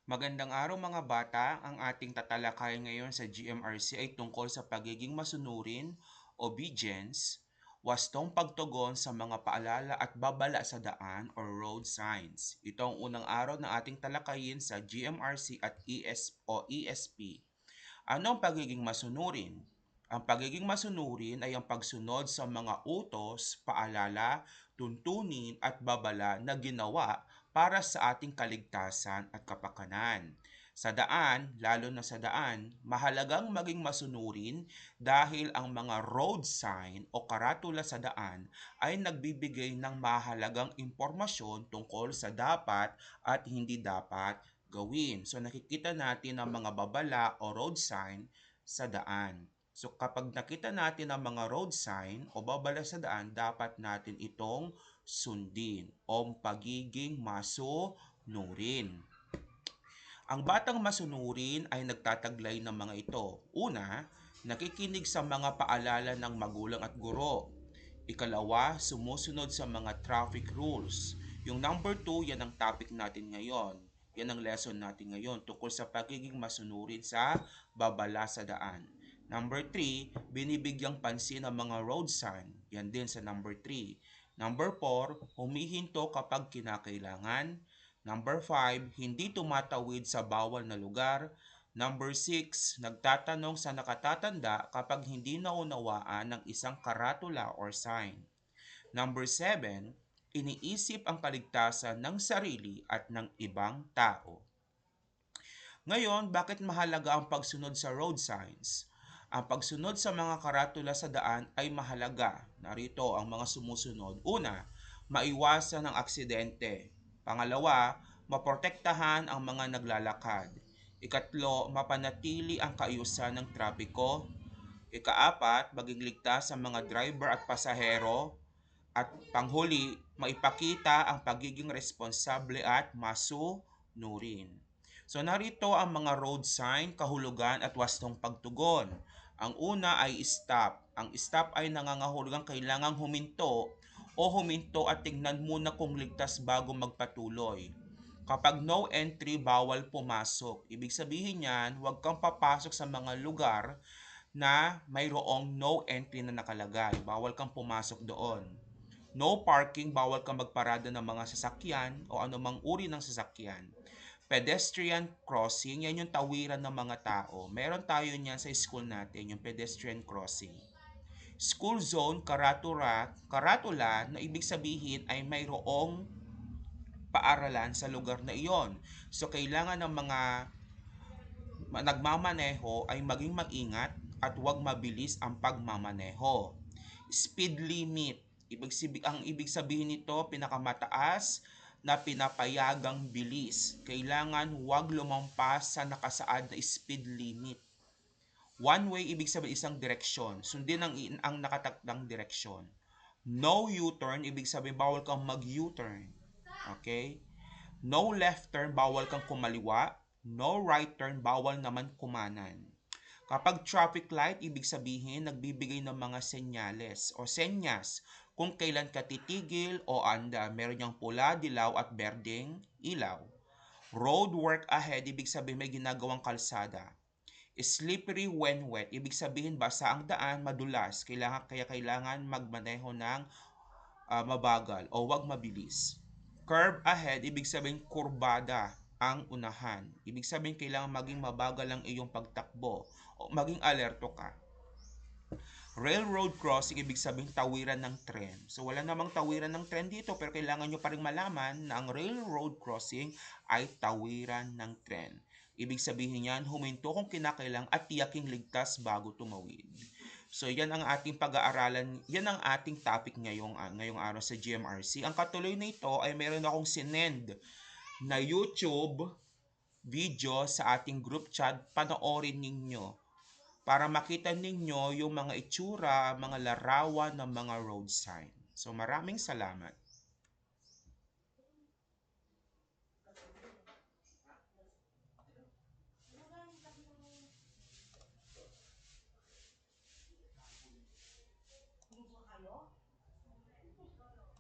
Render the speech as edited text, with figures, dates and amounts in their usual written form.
Magandang araw mga bata, ang ating tatalakayan ngayon sa GMRC ay tungkol sa pagiging masunurin, obedience, wastong pagtugon sa mga paalala at babala sa daan or road signs. Ito ang unang araw na ating talakayin sa GMRC at ESP. Ano ang pagiging masunurin? Ang pagiging masunurin ay ang pagsunod sa mga utos, paalala, tuntunin at babala na ginawa para sa ating kaligtasan at kapakanan. Sa daan, lalo na sa daan, mahalagang maging masunurin dahil ang mga road sign o karatula sa daan ay nagbibigay ng mahalagang impormasyon tungkol sa dapat at hindi dapat gawin. So nakikita natin ang mga babala o road sign sa daan. So kapag nakita natin ang mga road sign o babala sa daan, dapat natin itong sundin o pagiging masunurin. Ang batang masunurin ay nagtataglay ng mga ito. Una, nakikinig sa mga paalala ng magulang at guro. Ikalawa, sumusunod sa mga traffic rules. Yung number 2, yan ang topic natin ngayon. Yan ang lesson natin ngayon tungkol sa pagiging masunurin sa babala sa daan. Number 3, binibigyang pansin ang mga road sign. Yan din sa number 3. Number 4, humihinto kapag kinakailangan. Number 5, hindi tumatawid sa bawal na lugar. Number 6, nagtatanong sa nakatatanda kapag hindi naunawaan ng isang karatula or sign. Number 7, iniisip ang kaligtasan ng sarili at ng ibang tao. Ngayon, bakit mahalaga ang pagsunod sa road signs? Ang pagsunod sa mga karatula sa daan ay mahalaga. Narito ang mga sumusunod. Una, maiwasan ang aksidente. Pangalawa, maprotektahan ang mga naglalakad. Ikatlo, mapanatili ang kaayusan ng trapiko. Ikaapat, maging ligtas sa mga driver at pasahero. At panghuli, maipakita ang pagiging responsable at masunurin. So narito ang mga road sign, kahulugan at wastong pagtugon. Ang una ay stop. Ang stop ay nangangahulugang kailangang huminto o huminto at tingnan muna kung ligtas bago magpatuloy. Kapag no entry, bawal pumasok. Ibig sabihin niyan, huwag kang papasok sa mga lugar na mayroong no entry na nakalagay. Bawal kang pumasok doon. No parking, bawal kang magparada ng mga sasakyan o anumang uri ng sasakyan. Pedestrian crossing, yan yung tawiran ng mga tao. Meron tayo niyan sa school natin, yung pedestrian crossing. School zone, karatula na ibig sabihin ay mayroong paaralan sa lugar na iyon. So kailangan ng mga nagmamaneho ay maging maingat at huwag mabilis ang pagmamaneho. Speed limit. Ang ibig sabihin nito, pinakamataas na pinapayagang bilis. Kailangan huwag lumampas sa nakasaad na speed limit. One way, ibig sabihin isang direksyon. Sundin ang nakatakdang direksyon. No U-turn, ibig sabihin bawal kang mag-U-turn. Okay? No left turn, bawal kang kumaliwa. No right turn, bawal naman kumanan. Kapag traffic light, ibig sabihin nagbibigay ng mga senyales o senyas kung kailan ka titigil o anda. Meron niyang pula, dilaw at berdeng ilaw. Road work ahead, ibig sabihin may ginagawang kalsada. Slippery when wet, ibig sabihin basa ang daan, madulas. Kailangan magmaneho ng mabagal o wag mabilis. Curve ahead, ibig sabihin kurbada ang unahan. Ibig sabihin kailangan maging mabagal ang iyong pagtakbo o maging alerto ka. Railroad crossing, ibig sabihin tawiran ng tren. So wala namang tawiran ng tren dito pero kailangan nyo pa rin malaman na ang railroad crossing ay tawiran ng tren. Ibig sabihin yan, huminto kung kinakailang at tiyaking ligtas bago tumawid. So yan ang ating pag-aaralan, yan ang ating topic ngayong araw sa GMRC. Ang katuloy na ito ay meron akong sinend na YouTube video sa ating group chat, panoorin ninyo para makita ninyo yung mga itsura, mga larawan ng mga road sign. So maraming salamat.